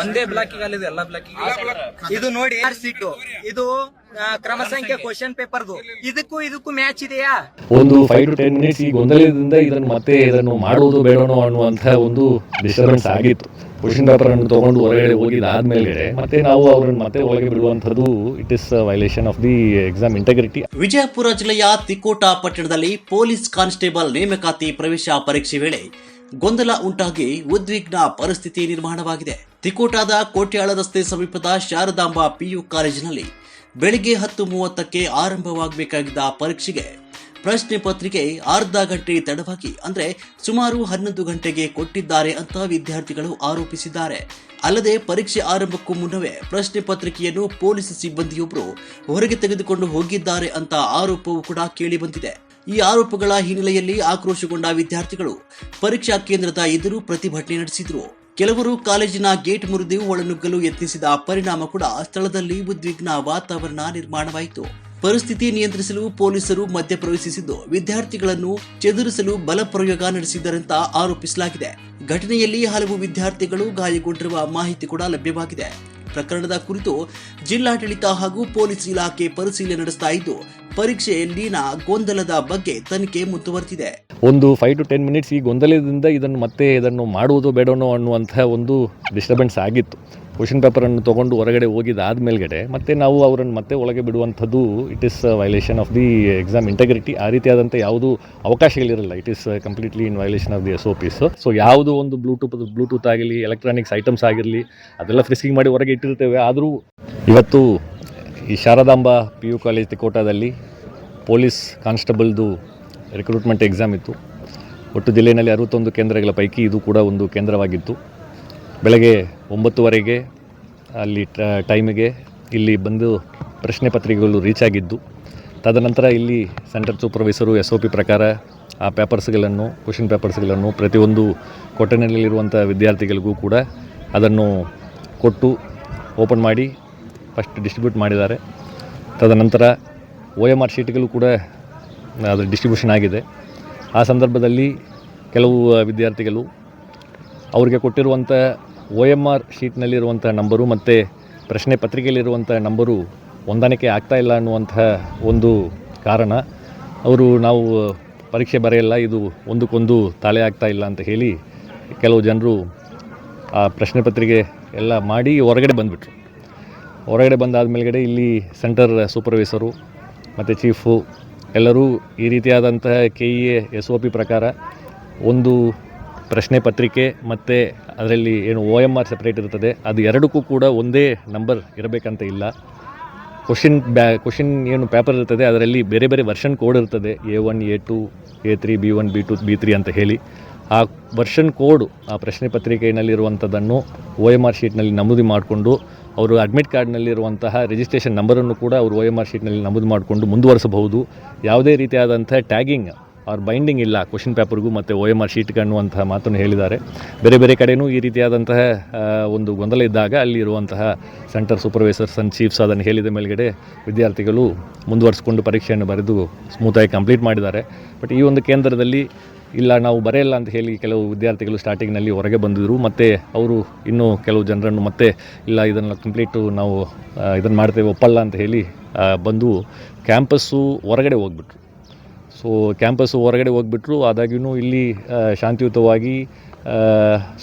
ಒಂದೇ ಬ್ಲಾಕಿಗೆ ಅಲ್ಲಿದೆ, ಎಲ್ಲ ಬ್ಲಾಕಿಗೆ ಇದು ನೋಡಿ ಸೀಟು ಇದು ಕ್ರಮ ಸಂಖ್ಯೆ ಕ್ವಶನ್ ಪೇಪರ್ದು ಇದಕ್ಕೂ ಮ್ಯಾಚ್ ಇದೆಯಾ? ಒಂದು 5 to 10 ಮಿನಿಟ್ಸ್ ಈ ಗೊಂದಲದಿಂದ ಇದನ್ನು ಮಾಡುವುದು ಬೇಡನೋ ಅನ್ನುವಂತಹ ಒಂದು ಡಿಸ್ಟರ್ಬೆನ್ಸ್ ಆಗಿತ್ತು. ಕ್ವಶನ್ ಪೇಪರ್ ಅನ್ನು ತಗೊಂಡು ಹೊರಗಡೆ ಹೋಗಿದ್ದಾದ್ಮೇಲೆ ಮತ್ತೆ ನಾವು ಅವರನ್ನು ಮತ್ತೆ ಒಳಗೆ ಬಿಡುವಂತದ್ದು it is violation of the exam integrity. Vijayapura ಜಿಲ್ಲೆಯ ತಿಕೋಟ ಪಟ್ಟಣದಲ್ಲಿ ಪೊಲೀಸ್ ಕಾನ್ಸ್ಟೇಬಲ್ ನೇಮಕಾತಿ ಪ್ರವೇಶ ಪರೀಕ್ಷೆ ವೇಳೆ ಗೊಂದಲ ಉಂಟಾಗಿ ಉದ್ವಿಗ್ನ ಪರಿಸ್ಥಿತಿ ನಿರ್ಮಾಣವಾಗಿದೆ. ತಿಕೋಟದ ಕೋಟ್ಯಾಳ ರಸ್ತೆ ಸಮೀಪದ ಶಾರದಾಂಬ ಪಿಯು ಕಾಲೇಜಿನಲ್ಲಿ ಬೆಳಿಗ್ಗೆ 10:30ಕ್ಕೆ ಆರಂಭವಾಗಬೇಕಾಗಿದ್ದ ಪರೀಕ್ಷೆಗೆ ಪ್ರಶ್ನೆ ಪತ್ರಿಕೆ ಅರ್ಧ ಗಂಟೆ ತಡವಾಗಿ ಅಂದ್ರೆ ಸುಮಾರು 11 ಗಂಟೆಗೆ ಕೊಟ್ಟಿದ್ದಾರೆ ಅಂತ ವಿದ್ಯಾರ್ಥಿಗಳು ಆರೋಪಿಸಿದ್ದಾರೆ. ಅಲ್ಲದೆ ಪರೀಕ್ಷೆ ಆರಂಭಕ್ಕೂ ಮುನ್ನವೇ ಪ್ರಶ್ನೆ ಪತ್ರಿಕೆಯನ್ನು ಪೊಲೀಸ್ ಸಿಬ್ಬಂದಿಯೊಬ್ಬರು ಹೊರಗೆ ತೆಗೆದುಕೊಂಡು ಹೋಗಿದ್ದಾರೆ ಅಂತ ಆರೋಪವೂ ಕೂಡ ಕೇಳಿ ಬಂದಿದೆ. ಈ ಆರೋಪಗಳ ಹಿನ್ನೆಲೆಯಲ್ಲಿ ಆಕ್ರೋಶಗೊಂಡ ವಿದ್ಯಾರ್ಥಿಗಳು ಪರೀಕ್ಷಾ ಕೇಂದ್ರದ ಎದುರು ಪ್ರತಿಭಟನೆ ನಡೆಸಿದ್ರು. ಕೆಲವರು ಕಾಲೇಜಿನ ಗೇಟ್ ಮುರಿದು ಒಳನುಗ್ಗಲು ಯತ್ನಿಸಿದ ಪರಿಣಾಮ ಕೂಡ ಸ್ಥಳದಲ್ಲಿ ಉದ್ವಿಗ್ನ ವಾತಾವರಣ ನಿರ್ಮಾಣವಾಯಿತು. ಪರಿಸ್ಥಿತಿ ನಿಯಂತ್ರಿಸಲು ಪೊಲೀಸರು ಮಧ್ಯಪ್ರವೇಶಿಸಿದ್ದು ವಿದ್ಯಾರ್ಥಿಗಳನ್ನು ಚದುರಿಸಲು ಬಲಪ್ರಯೋಗ ನಡೆಸಿದರಂತ ಆರೋಪಿಸಲಾಗಿದೆ. ಘಟನೆಯಲ್ಲಿ ಹಲವು ವಿದ್ಯಾರ್ಥಿಗಳು ಗಾಯಗೊಂಡಿರುವ ಮಾಹಿತಿ ಕೂಡ ಲಭ್ಯವಾಗಿದೆ. ಪ್ರಕರಣದ ಕುರಿತು ಜಿಲ್ಲಾಡಳಿತ ಹಾಗೂ ಪೊಲೀಸ್ ಇಲಾಖೆ ಪರಿಶೀಲನೆ ನಡೆಸ್ತಾ ಇದ್ದು ಪರೀಕ್ಷೆಯಲ್ಲಿನ ಗೊಂದಲದ ಬಗ್ಗೆ ತನಿಖೆ ಮುಂದುವರೆದಿದೆ. ಒಂದು 5 to 10 ಮಿನಿಟ್ಸ್ ಈ ಗೊಂದಲದಿಂದ ಇದನ್ನು ಮಾಡುವುದು ಬೇಡನೋ ಅನ್ನುವಂತಹ ಒಂದು ಡಿಸ್ಟರ್ಬೆನ್ಸ್ ಆಗಿತ್ತು. ಕ್ವಶನ್ ಪೇಪರ್ ಅನ್ನು ತಗೊಂಡು ಹೊರಗಡೆ ಹೋಗಿದ್ದಾದ್ಮೇಲೆ ಮತ್ತೆ ನಾವು ಅವರನ್ನು ಮತ್ತೆ ಒಳಗೆ ಬಿಡುವಂಥದ್ದು it is violation of the exam integrity. ಆ ರೀತಿಯಾದಂಥ ಯಾವುದೂ ಅವಕಾಶಗಳಿರಲ್ಲ. It is completely in violation of the SOPs. So ಯಾವುದು ಒಂದು ಬ್ಲೂಟೂತ್ ಆಗಲಿ ಎಲೆಕ್ಟ್ರಾನಿಕ್ಸ್ ಐಟಮ್ಸ್ ಆಗಿರಲಿ ಅದೆಲ್ಲ ಫ್ರಿಸ್ಕಿಂಗ್ ಮಾಡಿ ಹೊರಗೆ ಇಟ್ಟಿರ್ತೇವೆ. ಆದರೂ ಇವತ್ತು ಈ ಶಾರದಾಂಬ PU ಕಾಲೇಜ್ ತಿಕೋಟದಲ್ಲಿ ಪೊಲೀಸ್ ಕಾನ್ಸ್ಟೇಬಲ್ದು ರಿಕ್ರೂಟ್ಮೆಂಟ್ ಎಕ್ಸಾಮ್ ಇತ್ತು. ಒಟ್ಟು ಜಿಲ್ಲೆಯಲ್ಲಿ 61 ಕೇಂದ್ರಗಳ ಪೈಕಿ ಇದು ಕೂಡ ಒಂದು ಕೇಂದ್ರವಾಗಿತ್ತು. ಬೆಳಗ್ಗೆ 9:00 ಅಲ್ಲಿ ಟೈಮಿಗೆ ಇಲ್ಲಿ ಬಂದು ಪ್ರಶ್ನೆ ಪತ್ರಿಕೆಗಳು ರೀಚ್ ಆಗಿದ್ದು, ತದನಂತರ ಇಲ್ಲಿ ಸೆಂಟರ್ ಸೂಪರ್ವೈಸರು SOP ಪ್ರಕಾರ ಆ ಪೇಪರ್ಸ್ಗಳನ್ನು ಕ್ವಶನ್ ಪೇಪರ್ಸ್ಗಳನ್ನು ಪ್ರತಿಯೊಂದು ಕೊಠಡಿನಲ್ಲಿರುವಂಥ ವಿದ್ಯಾರ್ಥಿಗಳಿಗೂ ಕೂಡ ಅದನ್ನು ಕೊಟ್ಟು ಓಪನ್ ಮಾಡಿ ಫಸ್ಟ್ ಡಿಸ್ಟ್ರಿಬ್ಯೂಟ್ ಮಾಡಿದ್ದಾರೆ. ತದನಂತರ OMR ಶೀಟ್ಗಳು ಕೂಡ ಅದರ ಡಿಸ್ಟ್ರಿಬ್ಯೂಷನ್ ಆಗಿದೆ. ಆ ಸಂದರ್ಭದಲ್ಲಿ ಕೆಲವು ವಿದ್ಯಾರ್ಥಿಗಳು ಅವರಿಗೆ ಕೊಟ್ಟಿರುವಂಥ OMR ಶೀಟ್ನಲ್ಲಿರುವಂಥ ನಂಬರು ಮತ್ತು ಪ್ರಶ್ನೆ ಪತ್ರಿಕೆಯಲ್ಲಿರುವಂಥ ನಂಬರು ಹೊಂದಾಣಿಕೆ ಆಗ್ತಾಯಿಲ್ಲ ಅನ್ನುವಂತಹ ಒಂದು ಕಾರಣ ನಾವು ಪರೀಕ್ಷೆ ಬರೆಯಲ್ಲ, ಇದು ಒಂದಕ್ಕೊಂದು ತಾಳೆ ಆಗ್ತಾಯಿಲ್ಲ ಅಂತ ಹೇಳಿ ಕೆಲವು ಜನರು ಆ ಪ್ರಶ್ನೆ ಪತ್ರಿಕೆ ಎಲ್ಲ ಮಾಡಿ ಹೊರಗಡೆ ಬಂದುಬಿಟ್ರು. ಹೊರಗಡೆ ಬಂದಾದ ಮೇಲ್ಗಡೆ ಇಲ್ಲಿ ಸೆಂಟರ್ ಸೂಪರ್ವೈಸರು ಮತ್ತು ಚೀಫು ಎಲ್ಲರೂ ಈ ರೀತಿಯಾದಂತಹ KEA SOP ಪ್ರಕಾರ ಒಂದು ಪ್ರಶ್ನೆ ಪತ್ರಿಕೆ ಮತ್ತು ಅದರಲ್ಲಿ ಏನು OMR ಸಪ್ರೇಟ್ ಇರ್ತದೆ ಅದು ಎರಡಕ್ಕೂ ಕೂಡ ಒಂದೇ ನಂಬರ್ ಇರಬೇಕಂತ ಇಲ್ಲ. ಕ್ವಶನ್ ಏನು ಪೇಪರ್ ಇರ್ತದೆ ಅದರಲ್ಲಿ ಬೇರೆ ಬೇರೆ ವರ್ಷನ್ ಕೋಡ್ ಇರ್ತದೆ. A1 A2 A3 B1 B2 B3 ಅಂತ ಹೇಳಿ ಆ ವರ್ಷನ್ ಕೋಡ್ ಆ ಪ್ರಶ್ನೆ ಪತ್ರಿಕೆಯಲ್ಲಿರುವಂಥದ್ದನ್ನು OMR ಶೀಟ್ನಲ್ಲಿ ನಮೂದು ಮಾಡಿಕೊಂಡು ಅವರು ಅಡ್ಮಿಟ್ ಕಾರ್ಡ್ನಲ್ಲಿರುವಂತಹ ರಿಜಿಸ್ಟ್ರೇಷನ್ ನಂಬರನ್ನು ಕೂಡ ಅವರು OMR ಶೀಟ್ನಲ್ಲಿ ನಮೂದು ಮಾಡಿಕೊಂಡು ಮುಂದುವರಿಸಬಹುದು. ಯಾವುದೇ ರೀತಿಯಾದಂಥ ಟ್ಯಾಗಿಂಗ್ ಆರ್ ಬೈಂಡಿಂಗ್ ಇಲ್ಲ ಕ್ವಶನ್ ಪೇಪರ್ಗೂ ಮತ್ತು OMR ಶೀಟ್ಗೆ ಅನ್ನುವಂತಹ ಮಾತನ್ನು ಹೇಳಿದ್ದಾರೆ. ಬೇರೆ ಬೇರೆ ಕಡೆಯೂ ಈ ರೀತಿಯಾದಂತಹ ಒಂದು ಗೊಂದಲ ಇದ್ದಾಗ ಅಲ್ಲಿರುವಂತಹ ಸೆಂಟರ್ ಸೂಪರ್ವೈಸರ್ಸ್ ಆ್ಯಂಡ್ ಚೀಫ್ಸ್ ಅದನ್ನು ಹೇಳಿದ ಮೇಲ್ಗಡೆ ವಿದ್ಯಾರ್ಥಿಗಳು ಮುಂದುವರಿಸಿಕೊಂಡು ಪರೀಕ್ಷೆಯನ್ನು ಬರೆದು ಸ್ಮೂತಾಗಿ ಕಂಪ್ಲೀಟ್ ಮಾಡಿದ್ದಾರೆ. ಬಟ್ ಈ ಒಂದು ಕೇಂದ್ರದಲ್ಲಿ ಇಲ್ಲ ನಾವು ಬರೆಯಲ್ಲ ಅಂತ ಹೇಳಿ ಕೆಲವು ವಿದ್ಯಾರ್ಥಿಗಳು ಸ್ಟಾರ್ಟಿಂಗ್ನಲ್ಲಿ ಹೊರಗೆ ಬಂದಿದ್ದರು. ಮತ್ತು ಅವರು ಇನ್ನೂ ಕೆಲವು ಜನರನ್ನು ಮತ್ತೆ ಇಲ್ಲ ಇದನ್ನು ಕಂಪ್ಲೀಟು ನಾವು ಇದನ್ನು ಮಾಡ್ತೇವೆ ಒಪ್ಪಲ್ಲ ಅಂತ ಹೇಳಿ ಬಂದು ಕ್ಯಾಂಪಸ್ಸು ಹೊರಗಡೆ ಹೋಗ್ಬಿಟ್ರು. ಸೊ ಕ್ಯಾಂಪಸ್ಸು ಹೊರಗಡೆ ಹೋಗ್ಬಿಟ್ರು. ಆದಾಗ್ಯೂ ಇಲ್ಲಿ ಶಾಂತಿಯುತವಾಗಿ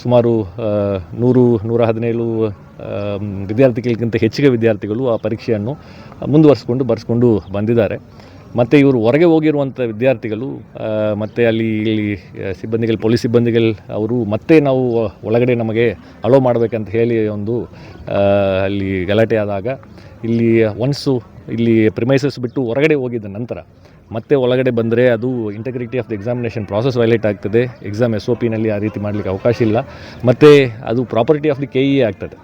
ಸುಮಾರು 117 ವಿದ್ಯಾರ್ಥಿಗಳಿಗಿಂತ ಹೆಚ್ಚಿಗೆ ವಿದ್ಯಾರ್ಥಿಗಳು ಆ ಪರೀಕ್ಷೆಯನ್ನು ಬರೆಸ್ಕೊಂಡು ಬಂದಿದ್ದಾರೆ. ಮತ್ತು ಇವರು ಹೊರಗೆ ಹೋಗಿರುವಂಥ ವಿದ್ಯಾರ್ಥಿಗಳು ಮತ್ತು ಇಲ್ಲಿ ಪೊಲೀಸ್ ಸಿಬ್ಬಂದಿಗಳು ಅವರು ಮತ್ತೆ ನಾವು ಒಳಗಡೆ ನಮಗೆ ಅಲೋ ಮಾಡಬೇಕಂತ ಹೇಳಿ ಒಂದು ಅಲ್ಲಿ ಗಲಾಟೆ ಆದಾಗ ಇಲ್ಲಿ ಇಲ್ಲಿ ಪ್ರಿಮೈಸಸ್ ಬಿಟ್ಟು ಹೊರಗಡೆ ಹೋಗಿದ್ದ ನಂತರ ಮತ್ತೆ ಒಳಗಡೆ ಬಂದರೆ ಅದು integrity of the examination process violate ಆಗ್ತದೆ. ಎಕ್ಸಾಮ್ SOPನಲ್ಲಿ ಆ ರೀತಿ ಮಾಡಲಿಕ್ಕೆ ಅವಕಾಶ ಇಲ್ಲ. ಮತ್ತು ಅದು ಪ್ರಾಪರ್ಟಿ ಆಫ್ ದಿ KEA ಆಗ್ತದೆ.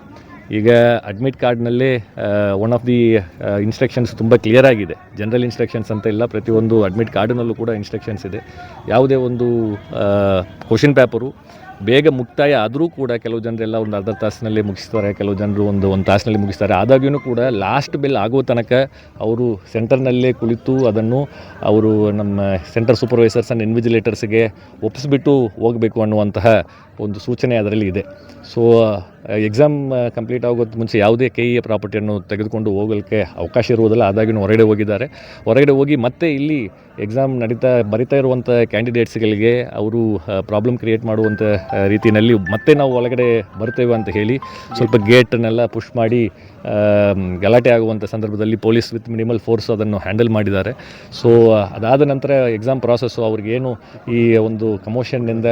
ಈಗ ಅಡ್ಮಿಟ್ ಕಾರ್ಡ್ನಲ್ಲೇ ಒನ್ ಆಫ್ ದಿ ಇನ್ಸ್ಟ್ರಕ್ಷನ್ಸ್ ತುಂಬ ಕ್ಲಿಯರ್ ಆಗಿದೆ. ಜನರಲ್ ಇನ್ಸ್ಟ್ರಕ್ಷನ್ಸ್ ಅಂತ ಇಲ್ಲ, ಪ್ರತಿಯೊಂದು ಅಡ್ಮಿಟ್ ಕಾರ್ಡ್ನಲ್ಲೂ ಕೂಡ ಇನ್ಸ್ಟ್ರಕ್ಷನ್ಸ್ ಇದೆ. ಯಾವುದೇ ಒಂದು ಕ್ವಶನ್ ಪೇಪರು ಬೇಗ ಮುಕ್ತಾಯ ಆದರೂ ಕೂಡ ಕೆಲವು ಜನರೆಲ್ಲ ಒಂದು ಅರ್ಧ ತಾಸಿನಲ್ಲಿ ಮುಗಿಸ್ತಾರೆ, ಕೆಲವು ಜನರು ಒಂದು ತಾಸಿನಲ್ಲಿ ಮುಗಿಸ್ತಾರೆ. ಆದಾಗ್ಯೂ ಕೂಡ ಲಾಸ್ಟ್ ಬೆಲ್ ಆಗೋ ತನಕ ಅವರು ಸೆಂಟರ್ನಲ್ಲೇ ಕುಳಿತು ಅದನ್ನು ಅವರು ನಮ್ಮ ಸೆಂಟರ್ ಸೂಪರ್ವೈಸರ್ಸ್ ಆ್ಯಂಡ್ ಇನ್ವಿಜಿಲೇಟರ್ಸ್ಗೆ ಒಪ್ಪಿಸ್ಬಿಟ್ಟು ಹೋಗಬೇಕು ಅನ್ನುವಂತಹ ಒಂದು ಸೂಚನೆ ಅದರಲ್ಲಿ ಇದೆ. ಸೊ ಎಕ್ಸಾಮ್ ಕಂಪ್ಲೀಟ್ ಆಗೋದು ಮುಂಚೆ ಯಾವುದೇ KEA ಪ್ರಾಪರ್ಟಿಯನ್ನು ತೆಗೆದುಕೊಂಡು ಹೋಗಲಿಕ್ಕೆ ಅವಕಾಶ ಇರುವುದಿಲ್ಲ. ಆದಾಗಿನೂ ಹೊರಗಡೆ ಹೋಗಿದ್ದಾರೆ. ಹೊರಗಡೆ ಹೋಗಿ ಮತ್ತೆ ಇಲ್ಲಿ ಎಕ್ಸಾಮ್ ಬರಿತಾ ಇರುವಂಥ ಕ್ಯಾಂಡಿಡೇಟ್ಸ್ಗಳಿಗೆ ಅವರು ಪ್ರಾಬ್ಲಮ್ ಕ್ರಿಯೇಟ್ ಮಾಡುವಂಥ ರೀತಿಯಲ್ಲಿ ಮತ್ತೆ ನಾವು ಒಳಗಡೆ ಬರ್ತೇವೆ ಅಂತ ಹೇಳಿ ಸ್ವಲ್ಪ ಗೇಟನ್ನೆಲ್ಲ ಪುಷ್ ಮಾಡಿ ಗಲಾಟೆ ಆಗುವಂಥ ಸಂದರ್ಭದಲ್ಲಿ ಪೊಲೀಸ್ ವಿತ್ ಮಿನಿಮಲ್ ಫೋರ್ಸ್ ಅದನ್ನು ಹ್ಯಾಂಡಲ್ ಮಾಡಿದ್ದಾರೆ. ಸೊ ಅದಾದ ನಂತರ ಎಕ್ಸಾಮ್ ಪ್ರಾಸೆಸ್ಸು ಅವ್ರಿಗೇನು ಈ ಒಂದು ಕಮೋಷನ್ನಿಂದ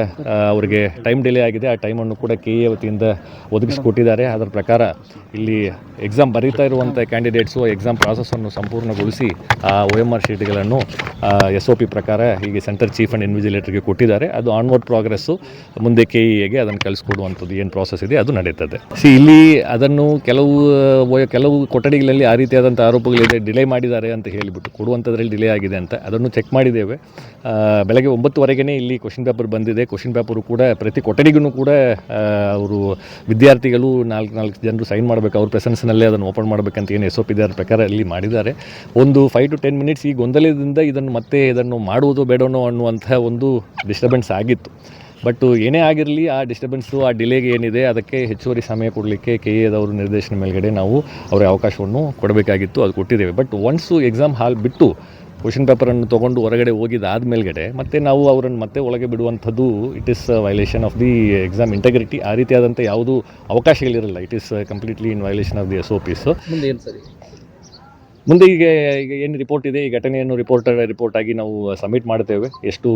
ಅವರಿಗೆ ಟೈಮ್ ಡಿಲೇ ಆಗಿದೆ, ಆ ಟೈಮನ್ನು ಕೂಡ KEA ವತಿಯಿಂದ ಒದಗಿಸಿಕೊಟ್ಟಿದ್ದಾರೆ. ಅದರ ಪ್ರಕಾರ ಇಲ್ಲಿ ಎಕ್ಸಾಮ್ ಬರೀತಾ ಇರುವಂಥ ಕ್ಯಾಂಡಿಡೇಟ್ಸು ಎಕ್ಸಾಮ್ ಪ್ರಾಸೆಸ್ಸನ್ನು ಸಂಪೂರ್ಣಗೊಳಿಸಿ ಆ OMR ಶೀಟ್ಗಳನ್ನು SOP ಪ್ರಕಾರ ಹೀಗೆ ಸೆಂಟರ್ ಚೀಫ್ ಆ್ಯಂಡ್ ಇನ್ವಿಜಿಲೇಟರ್ಗೆ ಕೊಟ್ಟಿದ್ದಾರೆ. ಅದು ಆನ್ವರ್ಡ್ ಪ್ರೋಗ್ರೆಸ್ಸು ಮುಂದೆ KEAಗೆ ಅದನ್ನು ಕಳಿಸ್ಕೊಡುವಂಥದ್ದು ಏನು ಪ್ರಾಸೆಸ್ ಇದೆ ಅದು ನಡೀತದೆ. ಇಲ್ಲಿ ಅದನ್ನು ಕೆಲವು ಕೊಠಡಿಗಳಲ್ಲಿ ಆ ರೀತಿಯಾದಂಥ ಆರೋಪಗಳಿದೆ, ಡಿಲೇ ಮಾಡಿದ್ದಾರೆ ಅಂತ ಹೇಳಿಬಿಟ್ಟು ಕೊಡುವಂಥದ್ರಲ್ಲಿ ಡಿಲೇ ಆಗಿದೆ ಅಂತ ಅದನ್ನು ಚೆಕ್ ಮಾಡಿದ್ದೇವೆ. ಬೆಳಗ್ಗೆ 9:00 ಇಲ್ಲಿ ಕ್ವಶನ್ ಪೇಪರ್ ಬಂದಿದೆ. ಕ್ವಶನ್ ಪೇಪರು ಕೂಡ ಪ್ರತಿ ಕೊಠಡಿಗೂ ಕೂಡ ಅವರು ವಿದ್ಯಾರ್ಥಿಗಳು 4 ಜನರು ಸೈನ್ ಮಾಡಬೇಕು, ಅವ್ರ ಪ್ರೆಸೆನ್ಸ್ನಲ್ಲೇ ಅದನ್ನು ಓಪನ್ ಮಾಡಬೇಕಂತ ಏನು SOP ಇದೆ ಅದರ ಪ್ರಕಾರ ಇಲ್ಲಿ ಮಾಡಿದ್ದಾರೆ. ಒಂದು 5 to 10 minutes ಈ ಗೊಂದಲದಿಂದ ಇದನ್ನು ಮಾಡುವುದು ಬೇಡನೋ ಅನ್ನುವಂಥ ಒಂದು ಡಿಸ್ಟರ್ಬೆನ್ಸ್ ಆಗಿತ್ತು. ಬಟ್ ಏನೇ ಆಗಿರಲಿ ಆ ಡಿಸ್ಟರ್ಬೆನ್ಸು ಆ ಡಿಲೇಗೆ ಏನಿದೆ ಅದಕ್ಕೆ ಹೆಚ್ಚುವರಿ ಸಮಯ ಕೊಡಲಿಕ್ಕೆ KEAದವರು ನಿರ್ದೇಶನ ಮೇಲ್ಗಡೆ ನಾವು ಅವರಿಗೆ ಅವಕಾಶವನ್ನು ಕೊಡಬೇಕಾಗಿತ್ತು, ಅದು ಕೊಟ್ಟಿದ್ದೇವೆ. ಬಟ್ ಒನ್ಸು ಎಕ್ಸಾಮ್ ಹಾಲ್ ಬಿಟ್ಟು ಕ್ವಶನ್ ಪೇಪರನ್ನು ತೊಗೊಂಡು ಹೊರಗಡೆ ಹೋಗಿದ್ದಾದ ಮೇಲ್ಗಡೆ ಮತ್ತೆ ನಾವು ಅವರನ್ನು ಮತ್ತೆ ಒಳಗೆ ಬಿಡುವಂಥದ್ದು it is violation of the exam integrity. ಆ ರೀತಿಯಾದಂಥ ಯಾವುದೂ ಅವಕಾಶಗಳಿರಲ್ಲ. It is completely in violation of the SOPs. ಮುಂದೆ ಈಗ ಏನು ರಿಪೋರ್ಟ್ ಇದೆ, ಈ ಘಟನೆಯನ್ನು ರಿಪೋರ್ಟ್ ಆಗಿ ನಾವು ಸಬ್ಮಿಟ್ ಮಾಡ್ತೇವೆ. ಎಷ್ಟು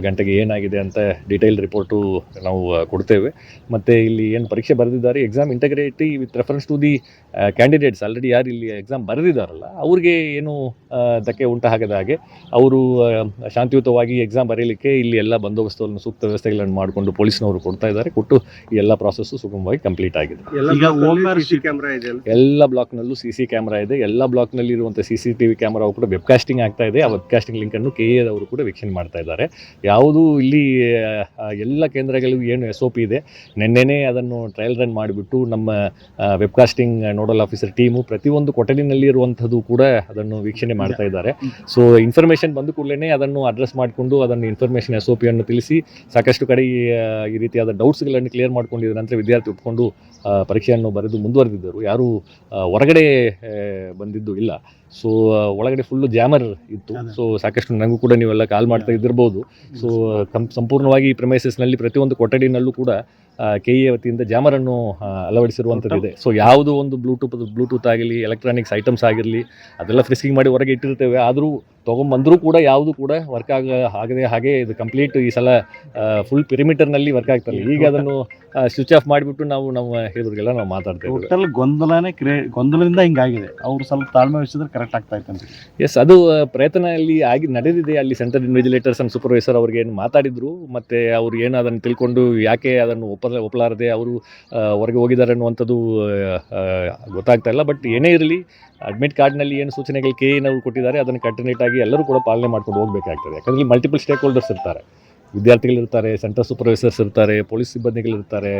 ಗಂಟೆಗೆ ಏನಾಗಿದೆ ಅಂತ ಡೀಟೇಲ್ ರಿಪೋರ್ಟು ನಾವು ಕೊಡ್ತೇವೆ. ಮತ್ತು ಇಲ್ಲಿ ಏನು ಪರೀಕ್ಷೆ ಬರೆದಿದ್ದಾರೆ exam integrity with reference to the candidates already ಯಾರು ಇಲ್ಲಿ ಎಕ್ಸಾಮ್ ಬರೆದಿದ್ದಾರಲ್ಲ ಅವ್ರಿಗೆ ಏನು ಧಕ್ಕೆ ಉಂಟಾಗದ ಹಾಗೆ ಅವರು ಶಾಂತಿಯುತವಾಗಿ ಎಕ್ಸಾಮ್ ಬರೀಲಿಕ್ಕೆ ಇಲ್ಲಿ ಎಲ್ಲ ಬಂದೋಬಸ್ತನ್ನು ಸೂಕ್ತ ವ್ಯವಸ್ಥೆಗಳನ್ನು ಮಾಡಿಕೊಂಡು ಪೊಲೀಸ್ನವರು ಕೊಡ್ತಾ ಇದ್ದಾರೆ. ಕೊಟ್ಟು ಈ ಎಲ್ಲ ಪ್ರಾಸೆಸ್ಸು ಸುಗಮವಾಗಿ ಕಂಪ್ಲೀಟ್ ಆಗಿದೆ. ಎಲ್ಲ ಬ್ಲಾಕ್ನಲ್ಲೂ CC ಕ್ಯಾಮ್ರಾ ಇದೆ. ಎಲ್ಲ ಬ್ಲಾಕ್ನಲ್ಲಿ ಇರುವಂಥ CCTV ಕ್ಯಾಮ್ರಾವು ಕೂಡ ವೆಬ್ಕಾಸ್ಟಿಂಗ್ ಆಗ್ತಾ ಇದೆ. ಆ ವೆಬ್ಕಾಸ್ಟಿಂಗ್ ಲಿಂಕನ್ನು KEAದವರು ಕೂಡ ವೀಕ್ಷಣೆ ಮಾಡ್ತಾ ಇದ್ದಾರೆ. ಯಾವುದೂ ಇಲ್ಲಿ ಎಲ್ಲ ಕೇಂದ್ರಗಳಿಗೂ ಏನು SOP ಇದೆ ನಿನ್ನೆನೇ ಅದನ್ನು ಟ್ರಯಲ್ ರನ್ ಮಾಡಿಬಿಟ್ಟು ನಮ್ಮ ವೆಬ್ಕಾಸ್ಟಿಂಗ್ ನೋಡಲ್ ಆಫೀಸರ್ ಟೀಮು ಪ್ರತಿಯೊಂದು ಕೊಠಡಿನಲ್ಲಿ ಇರುವಂಥದ್ದು ಕೂಡ ಅದನ್ನು ವೀಕ್ಷಣೆ ಮಾಡ್ತಾ ಇದ್ದಾರೆ. ಸೊ ಇನ್ಫಾರ್ಮೇಷನ್ ಬಂದ ಕೂಡಲೇ ಅದನ್ನು ಅಡ್ರೆಸ್ ಮಾಡಿಕೊಂಡು ಅದನ್ನು ಇನ್ಫಾರ್ಮೇಷನ್ SOPಯನ್ನು ತಿಳಿಸಿ ಸಾಕಷ್ಟು ಕಡೆ ಈ ರೀತಿಯಾದ ಡೌಟ್ಸ್ಗಳನ್ನು ಕ್ಲಿಯರ್ ಮಾಡ್ಕೊಂಡಿದ್ದ ನಂತರ ವಿದ್ಯಾರ್ಥಿ ಒಪ್ಪಿಕೊಂಡು ಪರೀಕ್ಷೆಯನ್ನು ಬರೆದು ಮುಂದುವರೆದಿದ್ದರು. ಯಾರೂ ಹೊರಗಡೆ ಬಂದಿದ್ದು ಇಲ್ಲ. ಸೊ ಒಳಗಡೆ ಫುಲ್ಲು ಜಾಮರ್ ಇತ್ತು. ಸೊ ಸಾಕಷ್ಟು ನನಗೂ ಕೂಡ ನೀವೆಲ್ಲ ಕಾಲ್ ಮಾಡ್ತಾ ಇದ್ದಿರ್ಬೋದು. ಸೊ ಸಂಪೂರ್ಣವಾಗಿ ಈ ಪ್ರೆಮೈಸಸ್ನಲ್ಲಿ ಪ್ರತಿಯೊಂದು ಕೊಠಡಿನಲ್ಲೂ ಕೂಡ KEA ವತಿಯಿಂದ ಜಾಮರನ್ನು ಅಳವಡಿಸಿರುವಂಥದ್ದಿದೆ. ಸೊ ಯಾವುದೋ ಒಂದು ಬ್ಲೂಟೂತ್ ಆಗಲಿ ಎಲೆಕ್ಟ್ರಾನಿಕ್ಸ್ ಐಟಮ್ಸ್ ಆಗಿರಲಿ ಅದೆಲ್ಲ ಫ್ರಿಸ್ಕಿಂಗ್ ಮಾಡಿ ಹೊರಗೆ ಇಟ್ಟಿರ್ತೇವೆ. ಆದರೂ ತೊಗೊಂಬಂದರೂ ಕೂಡ ಯಾವುದು ಕೂಡ ವರ್ಕ್ ಆಗದೆ ಹಾಗೆ ಇದು ಕಂಪ್ಲೀಟ್ ಈ ಸಲ ಫುಲ್ ಪಿರಿಮೀಟರ್ನಲ್ಲಿ ವರ್ಕ್ ಆಗ್ತಲ್ಲ. ಈಗ ಅದನ್ನು ಸ್ವಿಚ್ ಆಫ್ ಮಾಡಿಬಿಟ್ಟು ನಾವು ನಮ್ಮ ಹಿರಿಯರಿಗೆಲ್ಲ ನಾವು ಮಾತಾಡ್ತೇವೆ. ಟೋಟಲ್ ಗೊಂದಲದಿಂದ ಹಿಂಗಾಗಿದೆ. ಅವರು ಸ್ವಲ್ಪ ತಾಳ್ಮೆ ವಹಿಸಿದ್ರೆ ಕರೆಕ್ಟ್ ಆಗ್ತಾ ಇತ್ತು. ಎಸ್, ಅದು ಪ್ರಯತ್ನ ಅಲ್ಲಿ ನಡೆದಿದೆ. ಅಲ್ಲಿ ಸೆಂಟರ್ ಇನ್ವಿಜಿಲೇಟರ್ಸ್ ಆ್ಯಂಡ್ ಸೂಪರ್ವೈಸರ್ ಅವ್ರಿಗೆ ಏನು ಮಾತಾಡಿದ್ರು ಮತ್ತು ಅವ್ರು ಏನು ಅದನ್ನು ತಿಳ್ಕೊಂಡು ಯಾಕೆ ಅದನ್ನು ಒಪ್ಪಲಾರದೆ ಅವರು ಹೊರಗೆ ಹೋಗಿದ್ದಾರೆ ಅನ್ನುವಂಥದ್ದು ಗೊತ್ತಾಗ್ತಾ ಇಲ್ಲ. ಬಟ್ ಏನೇ ಇರಲಿ ಅಡ್ಮಿಟ್ ಕಾರ್ಡ್ನಲ್ಲಿ ಏನು ಸೂಚನೆಗಳು KEAನವರು ಕೊಟ್ಟಿದ್ದಾರೆ ಅದನ್ನು ಕಂಟಿನ್ಯೂಟಾಗಿ ಎಲ್ಲರೂ ಕೂಡ ಪಾಲನೆ ಮಾಡ್ಕೊಂಡು ಹೋಗಬೇಕಾಗ್ತದೆ. ಯಾಕಂದರೆ ಮಲ್ಟಿಪಲ್ ಸ್ಟೇಕ್ ಹೋಲ್ಡರ್ಸ್ ಇರ್ತಾರೆ, ವಿದ್ಯಾರ್ಥಿಗಳಿರ್ತಾರೆ, ಸೆಂಟರ್ ಸೂಪರ್ವೈಸರ್ಸ್ ಇರ್ತಾರೆ, ಪೊಲೀಸ್ ಸಿಬ್ಬಂದಿಗಳಿರ್ತಾರೆ,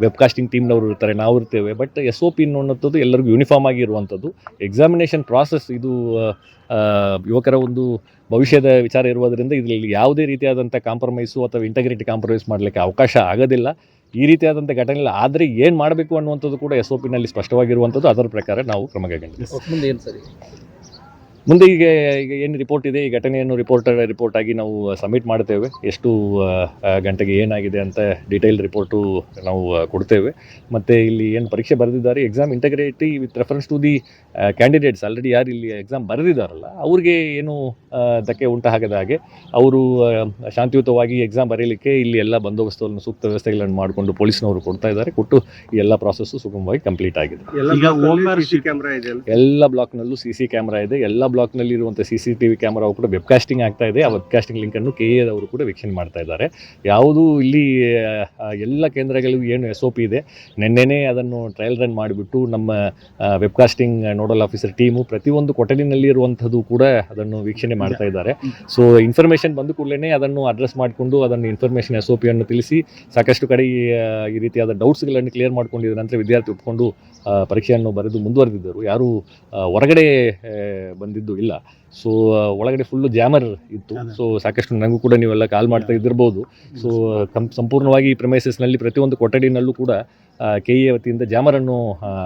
ವೆಬ್ಕಾಸ್ಟಿಂಗ್ ಟೀಮ್ನವರು ಇರ್ತಾರೆ, ನಾವು ಇರ್ತೇವೆ. ಬಟ್ SOP ಅನ್ನೋಂಥದ್ದು ಎಲ್ಲರಿಗೂ ಯೂನಿಫಾರ್ಮ್ ಆಗಿ ಇರುವಂಥದ್ದು. ಎಕ್ಸಾಮಿನೇಷನ್ ಪ್ರಾಸೆಸ್ ಇದು ಯುವಕರ ಒಂದು ಭವಿಷ್ಯದ ವಿಚಾರ ಇರುವುದರಿಂದ ಇದರಲ್ಲಿ ಯಾವುದೇ ರೀತಿಯಾದಂಥ ಕಾಂಪ್ರಮೈಸು ಅಥವಾ ಇಂಟಗ್ರಿಟಿ ಕಾಂಪ್ರಮೈಸ್ ಮಾಡಲಿಕ್ಕೆ ಅವಕಾಶ ಆಗೋದಿಲ್ಲ. ಈ ರೀತಿಯಾದಂಥ ಘಟನೆ ಆದರೆ ಏನು ಮಾಡಬೇಕು ಅನ್ನುವಂಥದ್ದು ಕೂಡ SOPನಲ್ಲಿ ಸ್ಪಷ್ಟವಾಗಿರುವಂಥದ್ದು. ಅದರ ಪ್ರಕಾರ ನಾವು ಕ್ರಮ ಕೈಗೊಂಡಿದ್ದೇವೆ. ಮುಂದೆ ಈಗ ಏನು ರಿಪೋರ್ಟ್ ಇದೆ, ಈ ಘಟನೆಯನ್ನು ರಿಪೋರ್ಟ್ ಆಗಿ ನಾವು ಸಬ್ಮಿಟ್ ಮಾಡ್ತೇವೆ. ಎಷ್ಟು ಗಂಟೆಗೆ ಏನಾಗಿದೆ ಅಂತ ಡೀಟೇಲ್ ರಿಪೋರ್ಟು ನಾವು ಕೊಡ್ತೇವೆ. ಮತ್ತು ಇಲ್ಲಿ ಏನು ಪರೀಕ್ಷೆ ಬರೆದಿದ್ದಾರೆ exam integrity with reference to the candidates already ಯಾರು ಇಲ್ಲಿ ಎಕ್ಸಾಮ್ ಬರೆದಿದ್ದಾರಲ್ಲ ಅವ್ರಿಗೆ ಏನು ಧಕ್ಕೆ ಉಂಟಾಗದ ಹಾಗೆ ಅವರು ಶಾಂತಿಯುತವಾಗಿ ಎಕ್ಸಾಮ್ ಬರೀಲಿಕ್ಕೆ ಇಲ್ಲಿ ಎಲ್ಲ ಬಂದೋಬಸ್ತನ್ನು ಸೂಕ್ತ ವ್ಯವಸ್ಥೆಗಳನ್ನು ಮಾಡಿಕೊಂಡು ಪೊಲೀಸ್ನವರು ಕೊಡ್ತಾ ಇದ್ದಾರೆ. ಕೊಟ್ಟು ಈ ಎಲ್ಲ ಪ್ರಾಸೆಸ್ಸು ಸುಗಮವಾಗಿ ಕಂಪ್ಲೀಟ್ ಆಗಿದೆ. ಎಲ್ಲ ಬ್ಲಾಕ್ನಲ್ಲೂ CC ಕ್ಯಾಮ್ರಾ ಇದೆ. ಎಲ್ಲ ಬ್ಲಾಕ್ನಲ್ಲಿ ಇರುವಂಥ CCTV ಕ್ಯಾಮ್ರಾವು ಕೂಡ ವೆಬ್ಕಾಸ್ಟಿಂಗ್ ಆಗ್ತಾ ಇದೆ. ಆ ವೆಬ್ಕಾಸ್ಟಿಂಗ್ ಲಿಂಕನ್ನು KEAದವರು ಕೂಡ ವೀಕ್ಷಣೆ ಮಾಡ್ತಾ ಇದ್ದಾರೆ. ಯಾವುದೂ ಇಲ್ಲಿ ಎಲ್ಲ ಕೇಂದ್ರಗಳಿಗೂ ಏನು SOP ಇದೆ ನಿನ್ನೆನೇ ಅದನ್ನು ಟ್ರಯಲ್ ರನ್ ಮಾಡಿಬಿಟ್ಟು ನಮ್ಮ ವೆಬ್ಕಾಸ್ಟಿಂಗ್ ನೋಡಲ್ ಆಫೀಸರ್ ಟೀಮು ಪ್ರತಿಯೊಂದು ಕೊಠಡಿನಲ್ಲಿ ಇರುವಂಥದ್ದು ಕೂಡ ಅದನ್ನು ವೀಕ್ಷಣೆ ಮಾಡ್ತಾ ಇದ್ದಾರೆ. ಸೊ ಇನ್ಫಾರ್ಮೇಷನ್ ಬಂದ ಕೂಡಲೇ ಅದನ್ನು ಅಡ್ರೆಸ್ ಮಾಡಿಕೊಂಡು ಅದನ್ನು ಇನ್ಫಾರ್ಮೇಷನ್ SOPಯನ್ನು ತಿಳಿಸಿ ಸಾಕಷ್ಟು ಕಡೆ ಈ ರೀತಿಯಾದ ಡೌಟ್ಸ್ಗಳನ್ನು ಕ್ಲಿಯರ್ ಮಾಡ್ಕೊಂಡಿದ್ದ ನಂತರ ವಿದ್ಯಾರ್ಥಿ ಒಪ್ಪಿಕೊಂಡು ಪರೀಕ್ಷೆಯನ್ನು ಬರೆದು ಮುಂದುವರೆದಿದ್ದರು. ಯಾರೂ ಹೊರಗಡೆ ಬಂದಿದ್ದು ಇದ್ದು ಇಲ್ಲ. ಸೊ ಒಳಗಡೆ ಫುಲ್ಲು ಜಾಮರ್ ಇತ್ತು. ಸೊ ಸಾಕಷ್ಟು ನನಗೂ ಕೂಡ ನೀವೆಲ್ಲ ಕಾಲ್ ಮಾಡ್ತಾ ಇದ್ದಿರ್ಬೋದು. ಸೊ ಸಂಪೂರ್ಣವಾಗಿ ಈ ಪ್ರೆಮೈಸಸ್ನಲ್ಲಿ ಪ್ರತಿಯೊಂದು ಕೊಠಡಿನಲ್ಲೂ ಕೂಡ KE ವತಿಯಿಂದ ಜಾಮರನ್ನು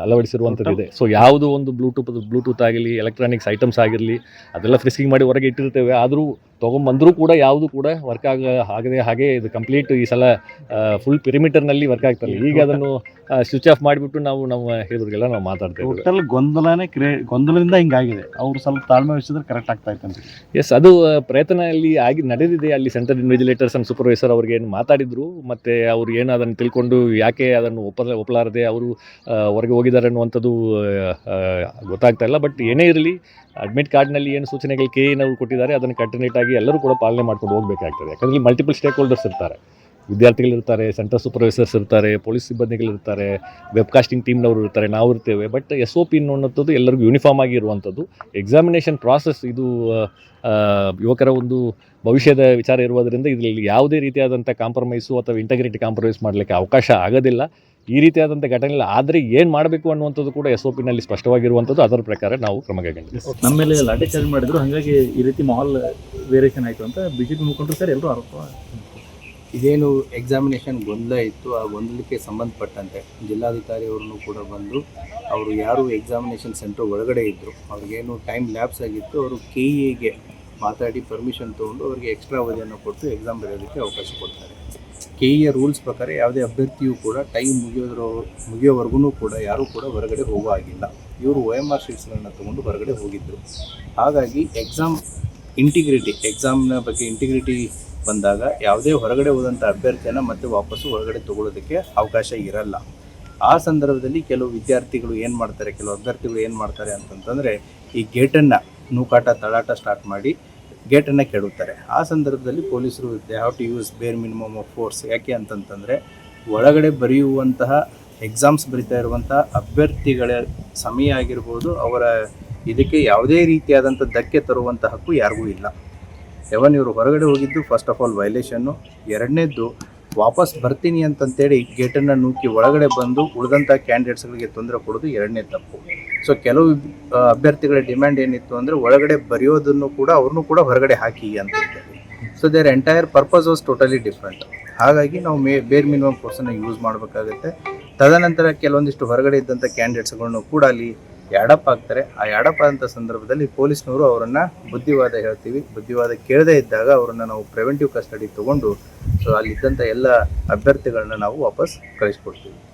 ಅಳವಡಿಸಿರುವಂಥದ್ದಿದೆ. ಸೊ ಯಾವುದು ಒಂದು ಬ್ಲೂಟೂತ್ ಆಗಲಿ, ಎಲೆಕ್ಟ್ರಾನಿಕ್ಸ್ ಐಟಮ್ಸ್ ಆಗಿರಲಿ, ಅದೆಲ್ಲ ಫ್ರಿಸ್ಕಿಂಗ್ ಮಾಡಿ ಹೊರಗೆ ಇಟ್ಟಿರ್ತೇವೆ. ಆದರೂ ತೊಗೊಂಬಂದರೂ ಕೂಡ ಯಾವುದು ಕೂಡ ವರ್ಕ್ ಆಗದೆ ಹಾಗೆ ಇದು ಕಂಪ್ಲೀಟ್ ಈ ಸಲ ಫುಲ್ ಪಿರಿಮೀಟರ್ನಲ್ಲಿ ವರ್ಕ್ ಆಗ್ತಲ್ಲ. ಈಗ ಅದನ್ನು ಸ್ವಿಚ್ ಆಫ್ ಮಾಡಿಬಿಟ್ಟು ನಾವು ನಮ್ಮ ಹಿರಿಯರಿಗೆಲ್ಲ ನಾವು ಮಾತಾಡ್ತೇವೆ. ಟೋಟಲ್ ಗೊಂದಲದಿಂದ ಹಿಂಗಾಗಿದೆ. ಅವ್ರು ಸ್ವಲ್ಪ ತಾಳ್ಮೆ ವಹಿಸಿದ್ರೆ ಕರೆಕ್ಟ್ ಆಗ್ತಾ ಇತ್ತು ಅಂತ. ಎಸ್, ಅದು ಪ್ರಯತ್ನ ಅಲ್ಲಿ ನಡೆದಿದೆ. ಅಲ್ಲಿ ಸೆಂಟ್ರಲ್ ಇನ್ವಿಜಿಲೇಟರ್ಸ್ ಆ್ಯಂಡ್ ಸೂಪರ್ವೈಸರ್ ಅವ್ರಿಗೆ ಏನು ಮಾತಾಡಿದ್ರು, ಮತ್ತು ಅವ್ರು ಏನು ಅದನ್ನು ತಿಳ್ಕೊಂಡು ಯಾಕೆ ಅದನ್ನು ಒಪ್ಪಲಾರದೆ ಅವರು ಹೊರಗೆ ಹೋಗಿದ್ದಾರೆ ಅನ್ನುವಂಥದ್ದು ಗೊತ್ತಾಗ್ತಾ ಇಲ್ಲ. ಬಟ್ ಏನೇ ಇರಲಿ, ಅಡ್ಮಿಟ್ ಕಾರ್ಡ್ನಲ್ಲಿ ಏನು ಸೂಚನೆಗಳು KEನವರು ಕೊಟ್ಟಿದ್ದಾರೆ ಅದನ್ನು ಕಂಟಿನ್ಯೂಟಾಗಿ ಎಲ್ಲರೂ ಕೂಡ ಪಾಲನೆ ಮಾಡ್ಕೊಂಡು ಹೋಗಬೇಕಾಗ್ತದೆ. ಯಾಕಂದರೆ ಮಲ್ಟಿಪಲ್ ಸ್ಟೇಕ್ ಹೋಲ್ಡರ್ಸ್ ಇರ್ತಾರೆ, ವಿದ್ಯಾರ್ಥಿಗಳಿರ್ತಾರೆ, ಸೆಂಟರ್ ಸೂಪರ್ವೈಸರ್ಸ್ ಇರ್ತಾರೆ, ಪೊಲೀಸ್ ಸಿಬ್ಬಂದಿಗಳಿರ್ತಾರೆ, ವೆಬ್ಕಾಸ್ಟಿಂಗ್ ಟೀಮ್ನವರು ಇರ್ತಾರೆ, ನಾವು ಇರ್ತೇವೆ. ಬಟ್ SOP ಅನ್ನುವಂಥದ್ದು ಎಲ್ಲರಿಗೂ ಯೂನಿಫಾರ್ಮ್ ಆಗಿ ಇರುವಂಥದ್ದು. ಎಕ್ಸಾಮಿನೇಷನ್ ಪ್ರಾಸೆಸ್ ಇದು ಯುವಕರ ಒಂದು ಭವಿಷ್ಯದ ವಿಚಾರ ಇರುವುದರಿಂದ ಇದರಲ್ಲಿ ಯಾವುದೇ ರೀತಿಯಾದಂಥ ಕಾಂಪ್ರಮೈಸು ಅಥವಾ ಇಂಟಗ್ರಿಟಿ ಕಾಂಪ್ರಮೈಸ್ ಮಾಡಲಿಕ್ಕೆ ಅವಕಾಶ ಆಗೋದಿಲ್ಲ. ಈ ರೀತಿಯಾದಂಥ ಘಟನೆ ಆದರೆ ಏನು ಮಾಡಬೇಕು ಅನ್ನುವಂಥದ್ದು ಕೂಡ SOPನಲ್ಲಿ ಸ್ಪಷ್ಟವಾಗಿರುವಂಥದ್ದು. ಅದರ ಪ್ರಕಾರ ನಾವು ಕ್ರಮ ಕೈಗೊಂಡಿದ್ದೀವಿ. ನಮ್ಮ ಮೇಲೆ ಲಾಠಿ ಚಾರ್ಜ್ ಮಾಡಿದ್ರು, ಹಾಗಾಗಿ ಈ ರೀತಿ ಮಾಹೋಲ್ ವೇರಿಯೇಷನ್ ಆಯಿತು ಅಂತ BJP ಮುಖಂಡರು ಸರ್ ಎಲ್ಲರೂ ಆರೋಪ. ಇದೇನು ಎಕ್ಸಾಮಿನೇಷನ್ ಗೊಂದಲ ಇತ್ತು, ಆ ಗೊಂದಲಕ್ಕೆ ಸಂಬಂಧಪಟ್ಟಂತೆ ಜಿಲ್ಲಾಧಿಕಾರಿ ಅವ್ರನ್ನೂ ಕೂಡ ಬಂದು ಅವರು ಯಾರು ಎಕ್ಸಾಮಿನೇಷನ್ ಸೆಂಟರ್ ಒಳಗಡೆ ಇದ್ದರು ಅವ್ರಿಗೇನು ಟೈಮ್ ಲ್ಯಾಪ್ಸ್ ಆಗಿತ್ತು, ಅವರು KEಗೆ ಮಾತಾಡಿ ಪರ್ಮಿಷನ್ ತೊಗೊಂಡು ಅವರಿಗೆ ಎಕ್ಸ್ಟ್ರಾ ಅವಧಿಯನ್ನು ಕೊಟ್ಟು ಎಕ್ಸಾಮ್ ಬರೆಯೋದಕ್ಕೆ ಅವಕಾಶ ಕೊಡ್ತಾರೆ. KEಯ ರೂಲ್ಸ್ ಪ್ರಕಾರ ಯಾವುದೇ ಅಭ್ಯರ್ಥಿಯೂ ಕೂಡ ಟೈಮ್ ಮುಗಿಯೋವರೆಗೂ ಕೂಡ ಯಾರೂ ಕೂಡ ಹೊರಗಡೆ ಹೋಗೋ ಆಗಿಲ್ಲ. ಇವರು OMR ಶೀಟ್ಸ್ಗಳನ್ನು ತೊಗೊಂಡು ಹೊರಗಡೆ ಹೋಗಿದ್ದರು. ಹಾಗಾಗಿ ಎಕ್ಸಾಮ್ನ ಬಗ್ಗೆ ಇಂಟಿಗ್ರಿಟಿ ಬಂದಾಗ ಯಾವುದೇ ಹೊರಗಡೆ ಹೋದಂಥ ಅಭ್ಯರ್ಥಿಯನ್ನು ಮತ್ತೆ ವಾಪಸ್ಸು ಹೊರಗಡೆ ತೊಗೊಳ್ಳೋದಕ್ಕೆ ಅವಕಾಶ ಇರಲ್ಲ. ಆ ಸಂದರ್ಭದಲ್ಲಿ ಕೆಲವು ವಿದ್ಯಾರ್ಥಿಗಳು ಏನು ಮಾಡ್ತಾರೆ, ಕೆಲವು ಅಭ್ಯರ್ಥಿಗಳು ಏನು ಮಾಡ್ತಾರೆ ಅಂತಂತಂದರೆ ಈ ಗೇಟನ್ನು ನೂಕಾಟ ತಳಾಟ ಸ್ಟಾರ್ಟ್ ಮಾಡಿ ಗೇಟನ್ನು ಕೆಡುತ್ತಾರೆ. ಆ ಸಂದರ್ಭದಲ್ಲಿ ಪೊಲೀಸರು ದೇ ಹ್ಯಾವ್ ಟು ಯೂಸ್ ಬೇರ್ ಮಿನಿಮಮ್ ಆಫ್ ಫೋರ್ಸ್. ಯಾಕೆ ಅಂತಂತಂದರೆ ಒಳಗಡೆ ಬರೆಯುವಂತಹ ಎಕ್ಸಾಮ್ಸ್ ಬರಿತಾ ಇರುವಂಥ ಅಭ್ಯರ್ಥಿಗಳ ಸಮಯ ಆಗಿರ್ಬೋದು, ಅವರ ಇದಕ್ಕೆ ಯಾವುದೇ ರೀತಿಯಾದಂಥ ಧಕ್ಕೆ ತರುವಂಥ ಹಕ್ಕು ಯಾರಿಗೂ ಇಲ್ಲ. ಇವರು ಹೊರಗಡೆ ಹೋಗಿದ್ದು ಫಸ್ಟ್ ಆಫ್ ಆಲ್ ವೈಲೇಷನ್ನು. ಎರಡನೇದ್ದು ವಾಪಸ್ ಬರ್ತೀನಿ ಅಂತಂತೇಳಿ ಗೇಟನ್ನು ನೂಕಿ ಒಳಗಡೆ ಬಂದು ಉಳಿದಂಥ ಕ್ಯಾಂಡಿಡೇಟ್ಸ್ಗಳಿಗೆ ತೊಂದರೆ ಕೊಡೋದು ಎರಡನೇ ತಪ್ಪು. ಸೊ ಕೆಲವು ಅಭ್ಯರ್ಥಿಗಳ ಡಿಮ್ಯಾಂಡ್ ಏನಿತ್ತು ಅಂದರೆ ಒಳಗಡೆ ಬರೆಯೋದನ್ನು ಕೂಡ ಅವ್ರನ್ನೂ ಕೂಡ ಹೊರಗಡೆ ಹಾಕಿ ಅಂತ ಹೇಳ್ತೀವಿ. So their entire purpose was totally different. ಹಾಗಾಗಿ ನಾವು ಬೇರ್ ಮಿನಿಮಮ್ ಫೋರ್ಸನ್ನು ಯೂಸ್ ಮಾಡಬೇಕಾಗುತ್ತೆ. ತದನಂತರ ಕೆಲವೊಂದಿಷ್ಟು ಹೊರಗಡೆ ಇದ್ದಂಥ ಕ್ಯಾಂಡಿಡೇಟ್ಸ್ಗಳನ್ನು ಕೂಡ ಅಲ್ಲಿ ಯಾಡಪ್ ಆಗ್ತಾರೆ. ಆ ಯಾಡಪ್ ಆದಂಥ ಸಂದರ್ಭದಲ್ಲಿ ಪೊಲೀಸ್ನವರು ಅವರನ್ನು ಬುದ್ಧಿವಾದ ಹೇಳ್ತೀವಿ. ಬುದ್ಧಿವಾದ ಕೇಳದೇ ಇದ್ದಾಗ ಅವರನ್ನು ನಾವು ಪ್ರಿವೆಂಟಿವ್ ಕಸ್ಟಡಿ ತೊಗೊಂಡು ಸೊ ಅಲ್ಲಿದ್ದಂಥ ಎಲ್ಲ ಅಭ್ಯರ್ಥಿಗಳನ್ನ ನಾವು ವಾಪಸ್ ಕಳಿಸ್ಕೊಡ್ತೀವಿ.